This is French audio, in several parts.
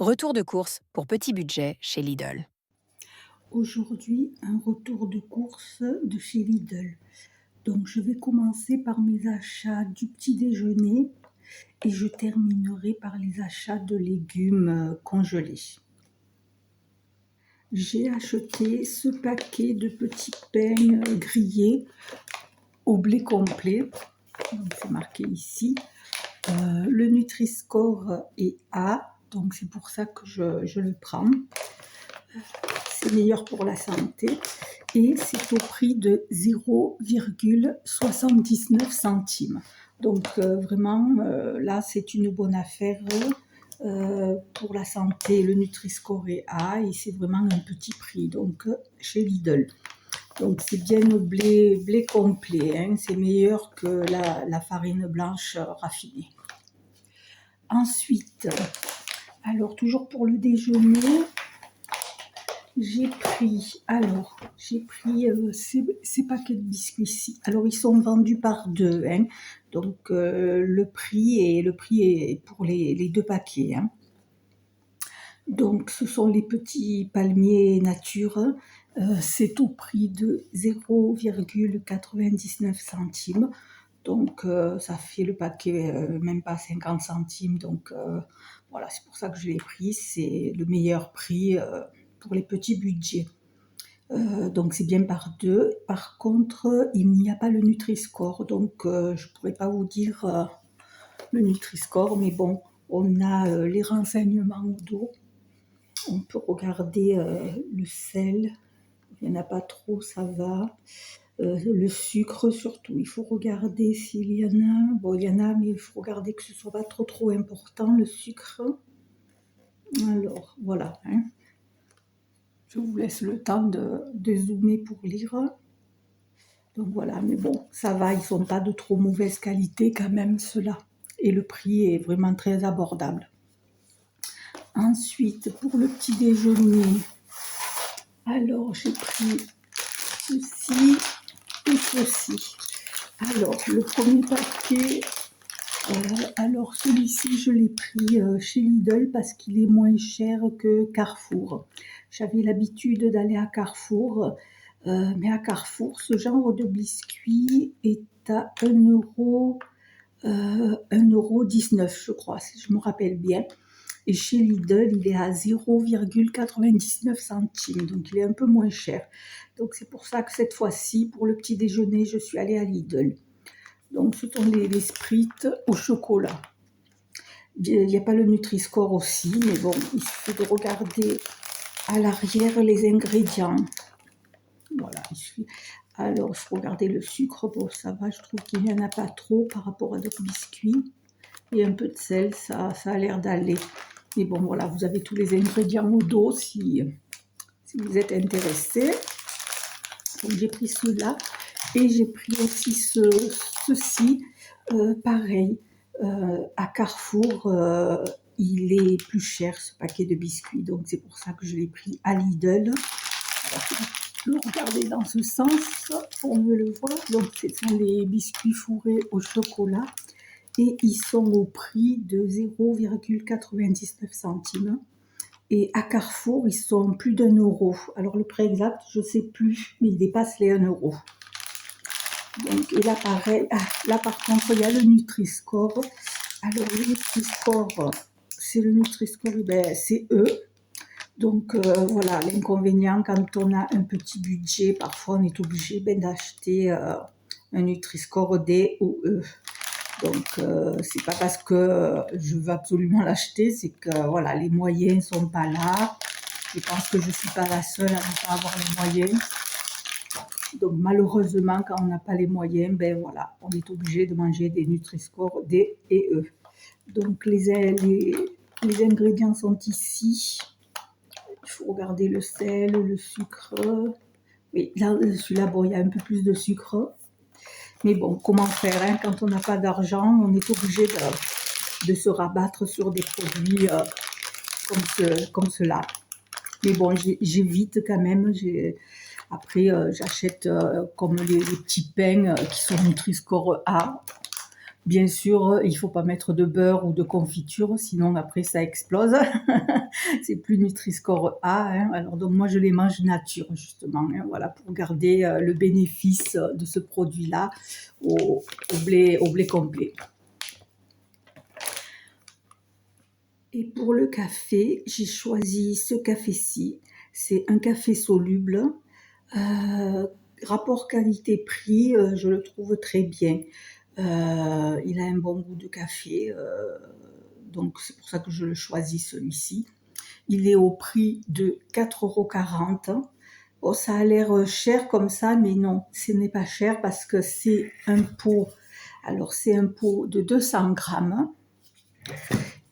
Retour de course pour petit budget chez Lidl. Aujourd'hui, un retour de course de chez Lidl. Donc je vais commencer par mes achats du petit déjeuner et je terminerai par les achats de légumes congelés. J'ai acheté ce paquet de petits pains grillés au blé complet. Donc c'est marqué ici. Le Nutri-Score est A, donc c'est pour ça que je le prends. C'est meilleur pour la santé et c'est au prix de 0,79 centimes. Donc vraiment, là, c'est une bonne affaire pour la santé. Le Nutri-Score est A et c'est vraiment un petit prix, donc chez Lidl. Donc c'est bien le blé complet, hein, c'est meilleur que la farine blanche raffinée. Ensuite, alors toujours pour le déjeuner, j'ai pris ces paquets de biscuits-ci. Alors, ils sont vendus par deux, hein. Donc, le prix est pour les deux paquets, hein. Donc, ce sont les petits palmiers nature. C'est au prix de 0,99 centimes. Donc, ça fait le paquet même pas 50 centimes. Donc, voilà, c'est pour ça que je l'ai pris. C'est le meilleur prix pour les petits budgets. Donc c'est bien par deux. Par contre, il n'y a pas le Nutri-Score, donc je ne pourrais pas vous dire le Nutri-Score, mais bon, on a les renseignements au dos. On peut regarder le sel, il n'y en a pas trop, ça va. Le sucre surtout, il faut regarder s'il y en a. Bon, il y en a, mais il faut regarder que ce ne soit pas trop important, le sucre. Alors, voilà, hein. Je vous laisse le temps de zoomer pour lire. Donc voilà, mais bon, ça va, ils ne sont pas de trop mauvaise qualité quand même, ceux-là. Et le prix est vraiment très abordable. Ensuite, pour le petit déjeuner, alors j'ai pris ceci et ceci. Alors, le premier paquet, alors celui-ci, je l'ai pris chez Lidl parce qu'il est moins cher que Carrefour. J'avais l'habitude d'aller à Carrefour, mais à Carrefour, ce genre de biscuit est à 1,19 €, je crois, si je me rappelle bien. Et chez Lidl, il est à 0,99 centimes, donc il est un peu moins cher. Donc c'est pour ça que cette fois-ci, pour le petit déjeuner, je suis allée à Lidl. Donc ce sont les Sprites au chocolat. Il n'y a pas le Nutri-Score aussi, mais bon, il suffit de regarder à l'arrière les ingrédients. Voilà, il suffit. Alors, je regardais le sucre, bon, ça va, je trouve qu'il n'y en a pas trop par rapport à d'autres biscuits. Et un peu de sel, ça a l'air d'aller. Mais bon, voilà, vous avez tous les ingrédients au dos si vous êtes intéressé. Donc, j'ai pris ceux-là. Et j'ai pris aussi ceci, pareil. À Carrefour, il est plus cher, ce paquet de biscuits. Donc, c'est pour ça que je l'ai pris à Lidl. Alors, le regarder dans ce sens pour mieux le voir. Donc, ce sont les biscuits fourrés au chocolat et ils sont au prix de 0,99 centimes. Et à Carrefour, ils sont plus d'1 €. Alors, le prix exact, je ne sais plus, mais ils dépassent les 1 €. Donc, et là, pareil, là par contre, il y a le Nutri-Score. Alors, le Nutri-Score, c'est le Nutri-Score, ben, c'est E. Donc voilà, l'inconvénient quand on a un petit budget, parfois on est obligé d'acheter un Nutri-Score D ou E. Donc c'est pas parce que je veux absolument l'acheter, c'est que voilà, les moyens sont pas là. Je pense que je suis pas la seule à ne pas avoir les moyens. Donc malheureusement, quand on n'a pas les moyens, ben voilà, on est obligé de manger des Nutri-Score D et E. Donc les ingrédients sont ici. Il faut regarder le sel, le sucre. Oui, là, celui-là, bon, il y a un peu plus de sucre. Mais bon, comment faire hein, quand on n'a pas d'argent, on est obligé de se rabattre sur des produits comme cela. Mais bon, j'évite quand même. Après, j'achète comme les petits pains qui sont Nutri-Score A. Bien sûr, il ne faut pas mettre de beurre ou de confiture, sinon après ça explose. C'est plus Nutri-Score A, hein. Alors donc moi je les mange nature justement, hein, voilà, pour garder le bénéfice de ce produit-là au blé complet. Et pour le café, j'ai choisi ce café-ci. C'est un café soluble. Rapport qualité-prix, je le trouve très bien. Il a un bon goût de café, donc c'est pour ça que je le choisis celui-ci. Il est au prix de 4,40 €. Bon, ça a l'air cher comme ça, mais non, ce n'est pas cher parce que c'est un pot. Alors c'est un pot de 200 grammes.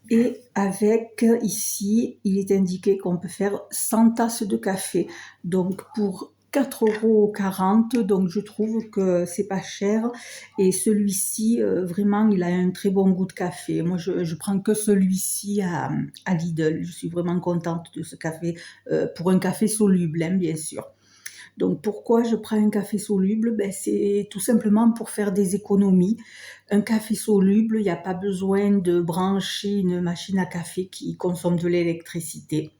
Et avec ici, il est indiqué qu'on peut faire 100 tasses de café. Donc pour 4,40 €, donc je trouve que c'est pas cher. Et celui-ci, vraiment, il a un très bon goût de café. Moi, je prends que celui-ci à Lidl. Je suis vraiment contente de ce café, pour un café soluble, hein, bien sûr. Donc pourquoi je prends un café soluble? Ben, c'est tout simplement pour faire des économies. Un café soluble, il n'y a pas besoin de brancher une machine à café qui consomme de l'électricité.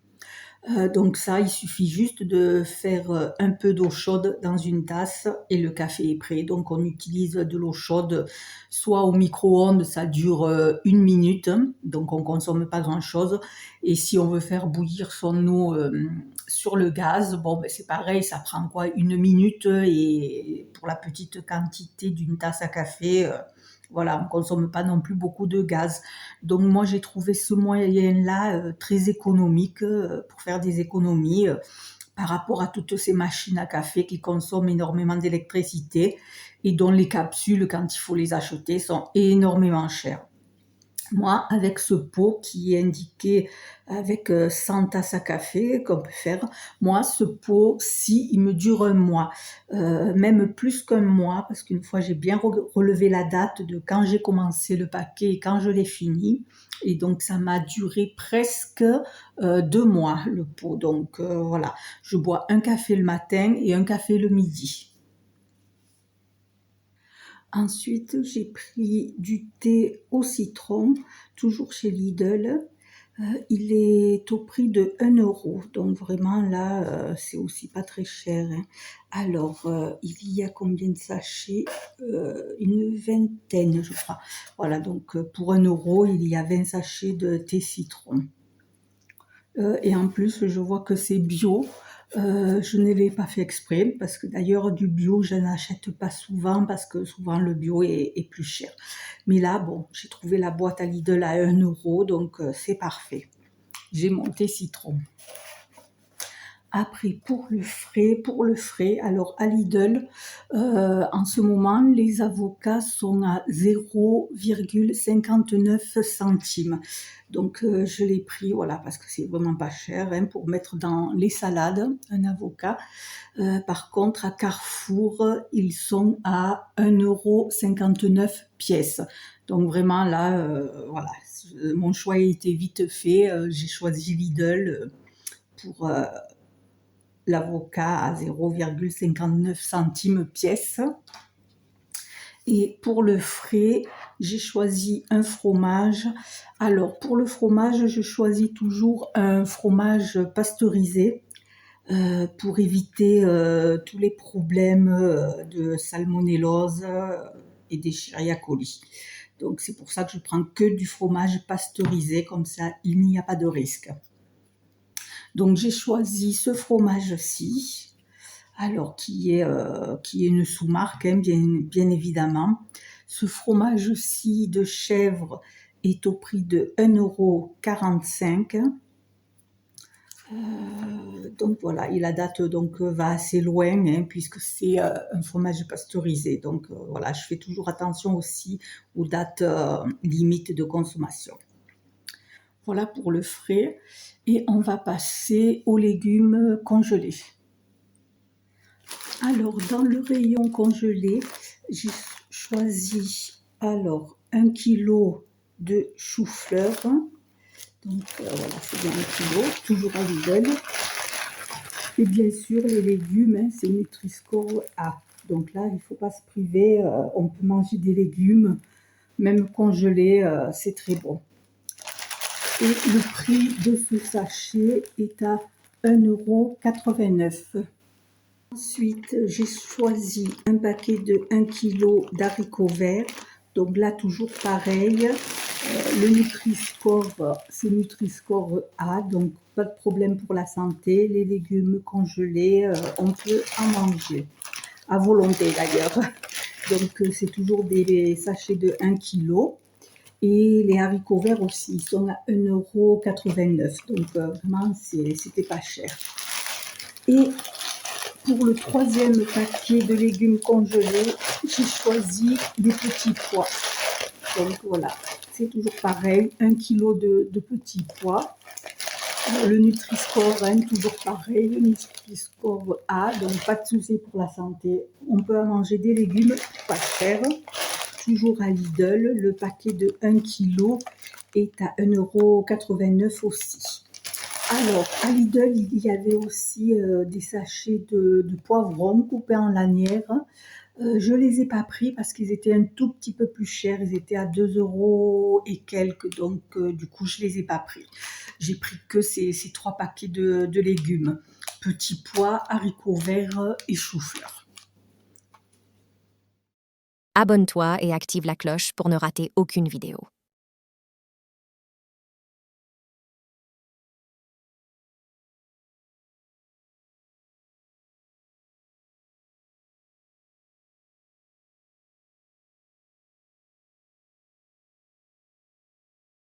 Donc ça, il suffit juste de faire un peu d'eau chaude dans une tasse et le café est prêt. Donc on utilise de l'eau chaude, soit au micro-ondes, ça dure 1 minute, hein, donc on consomme pas grand-chose. Et si on veut faire bouillir son eau sur le gaz, bon ben c'est pareil, ça prend quoi 1 minute et pour la petite quantité d'une tasse à café, voilà, on consomme pas non plus beaucoup de gaz. Donc moi j'ai trouvé ce moyen-là très économique pour faire des économies par rapport à toutes ces machines à café qui consomment énormément d'électricité et dont les capsules, quand il faut les acheter, sont énormément chères. Moi, avec ce pot qui est indiqué avec 100 tasses à café qu'on peut faire, moi, ce pot-ci, il me dure un mois, même plus qu'un mois, parce qu'une fois, j'ai bien relevé la date de quand j'ai commencé le paquet et quand je l'ai fini. Et donc, ça m'a duré presque 2 mois, le pot. Donc, voilà, je bois un café le matin et un café le midi. Ensuite, j'ai pris du thé au citron, toujours chez Lidl. Il est au prix de 1 €, donc vraiment là, c'est aussi pas très cher, hein. Alors, il y a combien de sachets? Une vingtaine, je crois. Voilà, donc pour 1 €, il y a 20 sachets de thé citron. Et en plus, je vois que c'est bio. Je ne l'ai pas fait exprès parce que d'ailleurs du bio, je n'achète pas souvent parce que souvent le bio est plus cher. Mais là, bon, j'ai trouvé la boîte à Lidl à 1 € donc c'est parfait. J'ai mon thé citron. Après, pour le frais, alors à Lidl, en ce moment, les avocats sont à 0,59 centimes. Donc, je l'ai pris, voilà, parce que c'est vraiment pas cher, hein, pour mettre dans les salades, un avocat. Par contre, à Carrefour, ils sont à 1,59 € pièce. Donc vraiment là, voilà, mon choix a été vite fait. J'ai choisi Lidl pour l'avocat à 0,59 centimes pièce. Et pour le frais, j'ai choisi un fromage. Alors pour le fromage, je choisis toujours un fromage pasteurisé pour éviter tous les problèmes de salmonellose et d'Escherichia coli. Donc c'est pour ça que je prends que du fromage pasteurisé, comme ça il n'y a pas de risque. Donc j'ai choisi ce fromage-ci, alors qui est une sous-marque, hein, bien évidemment. Ce fromage-ci de chèvre est au prix de 1,45 €. Donc voilà, et la date donc va assez loin, hein, puisque c'est un fromage pasteurisé. Donc voilà, je fais toujours attention aussi aux dates limites de consommation. Voilà pour le frais. Et on va passer aux légumes congelés. Alors, dans le rayon congelé, j'ai choisi alors 1 kg de chou-fleur. Donc voilà, c'est bien 1 kg, toujours à Lidl. Et bien sûr, les légumes, hein, c'est Nutri-Score A. Donc là, il ne faut pas se priver. On peut manger des légumes Même congelé, c'est très bon. Et le prix de ce sachet est à 1,89 €. Ensuite, j'ai choisi un paquet de 1 kg d'haricots verts. Donc là, toujours pareil, le Nutri-Score, c'est Nutri-Score A, donc pas de problème pour la santé. Les légumes congelés, on peut en manger, à volonté d'ailleurs. Donc c'est toujours des sachets de 1 kg. Et les haricots verts aussi, ils sont à 1,89 €. Donc vraiment, c'était pas cher. Et pour le troisième paquet de légumes congelés, j'ai choisi des petits pois. Donc voilà, c'est toujours pareil, 1 kg de petits pois. Le Nutri-Score, hein, toujours pareil, le Nutri-Score A, donc pas de souci pour la santé. On peut en manger des légumes pas chers. Toujours à Lidl, le paquet de 1 kg est à 1,89 € aussi. Alors, à Lidl, il y avait aussi des sachets de poivrons coupés en lanières. Je ne les ai pas pris parce qu'ils étaient un tout petit peu plus chers. Ils étaient à 2 € et quelques, donc du coup, je ne les ai pas pris. J'ai pris que ces 3 paquets de légumes. Petits pois, haricots verts et chou-fleur. Abonne-toi et active la cloche pour ne rater aucune vidéo.